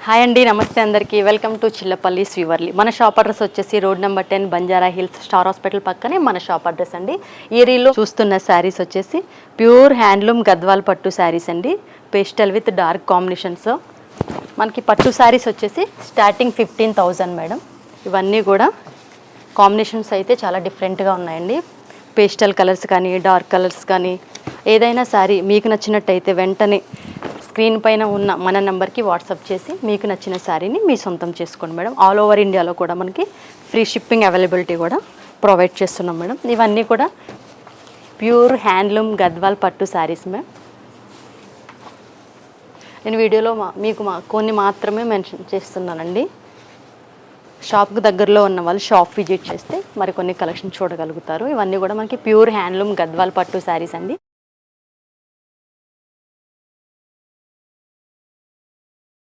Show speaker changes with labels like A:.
A: Hi అండి, నమస్తే అందరికీ. Welcome to Chillapalli Srivarli. మన షాప్ అడ్రస్ వచ్చేసి road number 10 Banjara Hills star hospital పక్కనే మన షాప్ అడ్రస్ అండి. ఈ రీల్లో చూస్తున్న శారీస్ వచ్చేసి ప్యూర్ హ్యాండ్లూమ్ గద్వాల్ పట్టు శారీస్ అండి. Pastel with dark combinations. మనకి పట్టు శారీస్ వచ్చేసి స్టార్టింగ్ 15,000 మేడం. ఇవన్నీ కూడా కాంబినేషన్స్ అయితే చాలా డిఫరెంట్గా ఉన్నాయండి. పేస్టల్ కలర్స్ కానీ డార్క్ కలర్స్ కానీ ఏదైనా శారీ మీకు నచ్చినట్టయితే వెంటనే స్క్రీన్ పైన ఉన్న మన నెంబర్కి వాట్సాప్ చేసి మీకు నచ్చిన శారీని మీ సొంతం చేసుకోండి మేడం. ఆల్ ఓవర్ ఇండియాలో కూడా మనకి ఫ్రీ షిప్పింగ్ అవైలబిలిటీ కూడా ప్రొవైడ్ చేస్తున్నాం మేడం. ఇవన్నీ కూడా ప్యూర్ హ్యాండ్లూమ్ గద్వాల్ పట్టు శారీస్ మ్యామ్. నేను వీడియోలో మీకు కొన్ని మాత్రమే మెన్షన్ చేస్తున్నానండి. షాప్కి దగ్గరలో ఉన్న వాళ్ళు షాప్ విజిట్ చేస్తే మరికొన్ని కలెక్షన్ చూడగలుగుతారు. ఇవన్నీ కూడా మనకి ప్యూర్ హ్యాండ్లూమ్ గద్వాల్ పట్టు శారీస్ అండి.